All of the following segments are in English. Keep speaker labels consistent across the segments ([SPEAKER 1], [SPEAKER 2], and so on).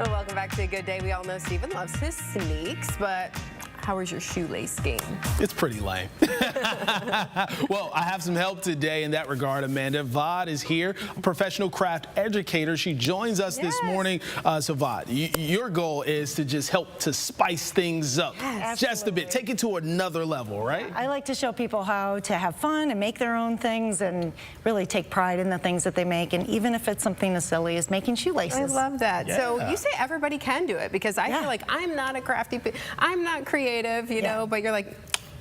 [SPEAKER 1] Well, welcome back to A Good Day. We all know Stephen loves his sneaks, but how was your shoelace game?
[SPEAKER 2] It's pretty lame. Well, I have some help today in that regard. Amanda Vod is here, a professional craft educator. She joins us this morning. So Vod, your goal is to just help to spice things up just a bit, take it to another level, right?
[SPEAKER 3] I like to show people how to have fun and make their own things and really take pride in the things that they make, and even if it's something as silly as making shoelaces.
[SPEAKER 1] I love that.
[SPEAKER 2] Yeah.
[SPEAKER 1] So you say everybody can do it, because I feel like I'm not a crafty, I'm not creative, you know, but you're like,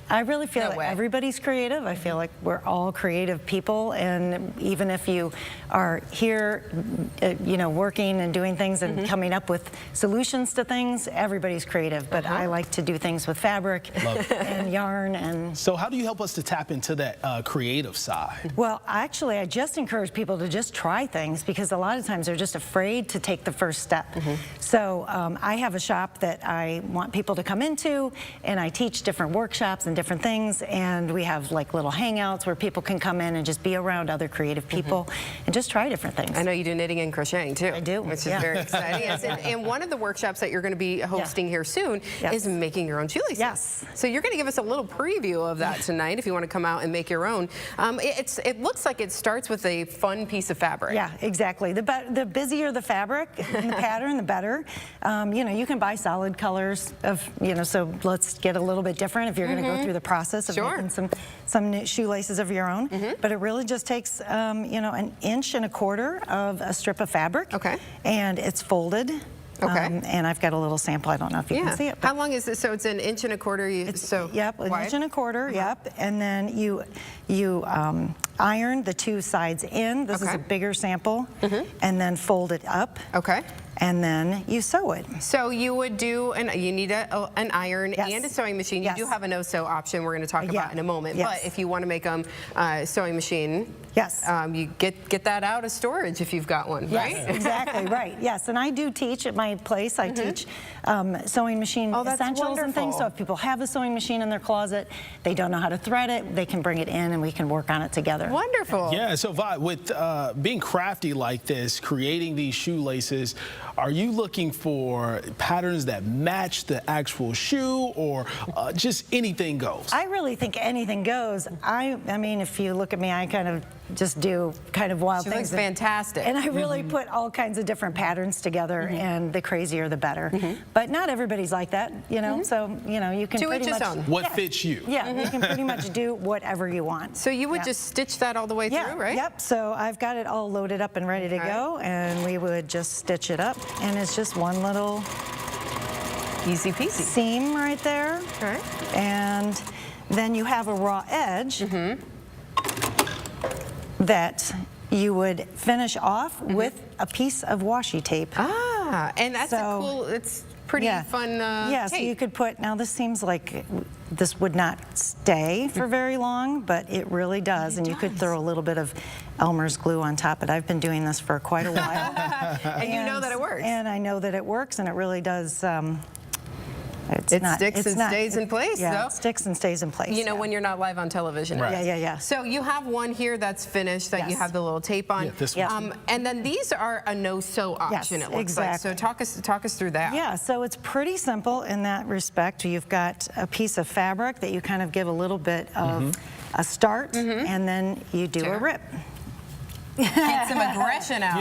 [SPEAKER 3] I really feel like everybody's creative. I feel like we're all creative people, and even if you are here, you know, working and doing things and coming up with solutions to things, everybody's creative. But I like to do things with fabric and yarn. And
[SPEAKER 2] so how do you help us to tap into that creative side?
[SPEAKER 3] well, actually, I just encourage people to just try things, because a lot of times they're just afraid to take the first step. So I have a shop that I want people to come into, and I teach different workshops and different things, and we have like little hangouts where people can come in and just be around other creative people and just try different things.
[SPEAKER 1] I know you do knitting and crocheting too.
[SPEAKER 3] I do,
[SPEAKER 1] which is very exciting. And one of the workshops that you're going to be hosting here soon is making your own shoelaces.
[SPEAKER 3] Yes.
[SPEAKER 1] So you're going to give us a little preview of that tonight if you want to come out and make your own. It looks like it starts with a fun piece of fabric.
[SPEAKER 3] Yeah, exactly. The busier the fabric and the pattern, the better. You know, you can buy solid colors of, you know, so let's get a little bit different if you're going to go through the process of making some shoelaces of your own. But it really just takes, you know, 1.25 inches of a strip of fabric. And it's folded. And I've got a little sample. I don't know if you can see it.
[SPEAKER 1] How long is this? So it's 1.25 inches.
[SPEAKER 3] Yep, 1.25 inches. Yep. And then you iron the two sides in. This is a bigger sample. And then fold it up. And then you sew it.
[SPEAKER 1] So you would do, you need an iron and a sewing machine. You do have a no-sew option we're going to talk about in a moment. But if you want to make them sewing machine, you get that out of storage if you've got one, right?
[SPEAKER 3] Yes, exactly, right. Yes, and I do teach at my place. I teach sewing machine essentials and things. So if people have a sewing machine in their closet, they don't know how to thread it, they can bring it in and we can work on it together.
[SPEAKER 1] Wonderful.
[SPEAKER 2] Yeah, so Vod, with being crafty like this, creating these shoelaces, are you looking for patterns that match the actual shoe, or just anything goes?
[SPEAKER 3] I really think anything goes. I mean, if you look at me, I kind of just do kind of wild things.
[SPEAKER 1] She looks fantastic.
[SPEAKER 3] And I really put all kinds of different patterns together, and the crazier the better. But not everybody's like that, you know, so, you know, you can pretty much...
[SPEAKER 2] What fits you.
[SPEAKER 3] Yeah, you can pretty much do whatever you want.
[SPEAKER 1] So you would just stitch that all the way through, right?
[SPEAKER 3] Yep, so I've got it all loaded up and ready to go, and we would just stitch it up, and it's just one little
[SPEAKER 1] easy peasy
[SPEAKER 3] seam right there. And then you have a raw edge that you would finish off with a piece of washi tape.
[SPEAKER 1] And that's a cool, it's pretty fun
[SPEAKER 3] tape. So you could put, now this seems like this would not stay for very long, but it really does. And you could throw a little bit of Elmer's glue on top. But I've been doing this for quite a while.
[SPEAKER 1] And you know that it works.
[SPEAKER 3] And I know that it works, and it really does.
[SPEAKER 1] It sticks and stays in place.
[SPEAKER 3] Yeah, it sticks and stays in place.
[SPEAKER 1] You know, when you're not live on television.
[SPEAKER 3] Yeah.
[SPEAKER 1] So you have one here that's finished that you have the little tape on.
[SPEAKER 2] This one.
[SPEAKER 1] And then these are a no-sew option, it looks like. So talk us through that.
[SPEAKER 3] Yeah, so it's pretty simple in that respect. You've got a piece of fabric that you kind of give a little bit of a start, and then you do a rip.
[SPEAKER 1] Get some aggression out.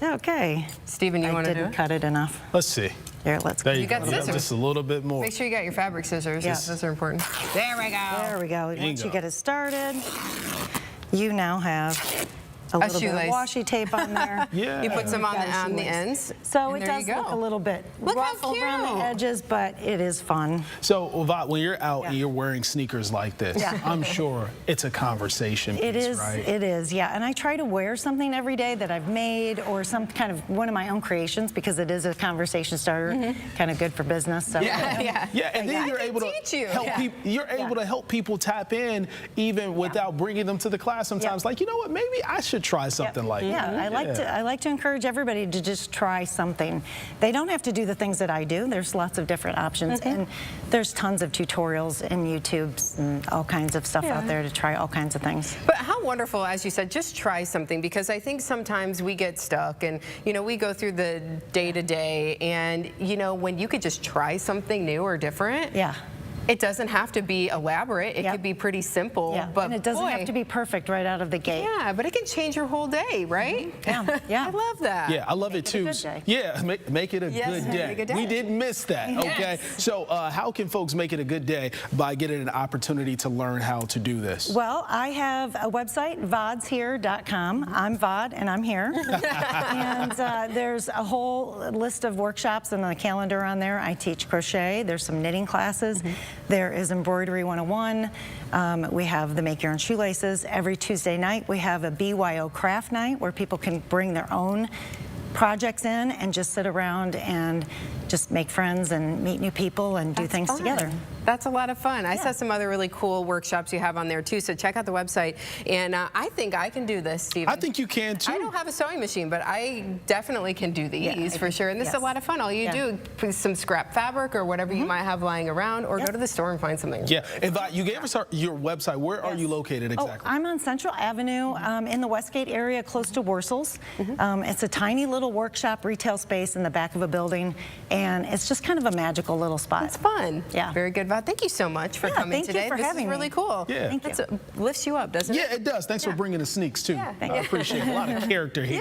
[SPEAKER 2] Yeah.
[SPEAKER 3] Okay.
[SPEAKER 1] Stephen, you want to do it?
[SPEAKER 3] I didn't cut it enough.
[SPEAKER 2] Let's see.
[SPEAKER 3] There, let's
[SPEAKER 2] go.
[SPEAKER 1] You got scissors.
[SPEAKER 2] Just a little bit more.
[SPEAKER 1] Make sure you got your fabric scissors.
[SPEAKER 3] Yeah.
[SPEAKER 1] Those are important. There we go.
[SPEAKER 3] There we go. Once you get it started, you now have a little bit of washi tape on there.
[SPEAKER 1] You put some on the ends.
[SPEAKER 3] So it does look a little bit rough around the edges, but it is fun.
[SPEAKER 2] So, Vod, when you're out and you're wearing sneakers like this, I'm sure it's a conversation piece, right?
[SPEAKER 3] It is, yeah. And I try to wear something every day that I've made, or some kind of one of my own creations, because it is a conversation starter, kind of good for business. So.
[SPEAKER 2] And then you're able to help people. You're able to help people tap in even without bringing them to the class sometimes. Like, you know what, maybe I should should try something like that.
[SPEAKER 3] Yeah, I like to encourage everybody to just try something. They don't have to do the things that I do. There's lots of different options, and there's tons of tutorials and YouTubes and all kinds of stuff out there to try all kinds of things.
[SPEAKER 1] But how wonderful, as you said, just try something, because I think sometimes we get stuck and, you know, we go through the day-to-day, and, you know, when you could just try something new or different. Yeah. It doesn't have to be elaborate. It could be pretty simple. Yeah.
[SPEAKER 3] But and it doesn't have to be perfect right out of the gate.
[SPEAKER 1] Yeah, but it can change your whole day, right?
[SPEAKER 3] Yeah.
[SPEAKER 1] I love that.
[SPEAKER 2] Yeah, I love it too. Yeah, make it a good day.
[SPEAKER 1] Make a good day.
[SPEAKER 2] We didn't miss that, okay? So how can folks make it a good day by getting an opportunity to learn how to do this?
[SPEAKER 3] Well, I have a website, vodshere.com. I'm Vod, and I'm here. And there's a whole list of workshops and the calendar on there. I teach crochet. There's some knitting classes. There is Embroidery 101. We have the Make Your Own Shoelaces. Every Tuesday night we have a BYO craft night where people can bring their own projects in and just sit around and just make friends and meet new people and do things together.
[SPEAKER 1] That's a lot of fun. I saw some other really cool workshops you have on there too, so check out the website. And I think I can do this, Stephen.
[SPEAKER 2] I think you can too.
[SPEAKER 1] I don't have a sewing machine, but I definitely can do these for sure. And this is a lot of fun. All you do, put some scrap fabric or whatever you might have lying around, or go to the store and find something.
[SPEAKER 2] Yeah, and you gave us your website. Where are you located exactly?
[SPEAKER 3] Oh, I'm on Central Avenue in the Westgate area, close to Worcel's. It's a tiny little workshop retail space in the back of a building, and it's just kind of a magical little spot.
[SPEAKER 1] It's fun.
[SPEAKER 3] Yeah.
[SPEAKER 1] Very good, Vod. Thank you so much for coming today.
[SPEAKER 3] Thank you for having me.
[SPEAKER 1] This is really cool.
[SPEAKER 2] Yeah.
[SPEAKER 1] It lifts you up, doesn't it?
[SPEAKER 2] Yeah, it does. Thanks for bringing the sneaks too. I appreciate it. A lot of character here.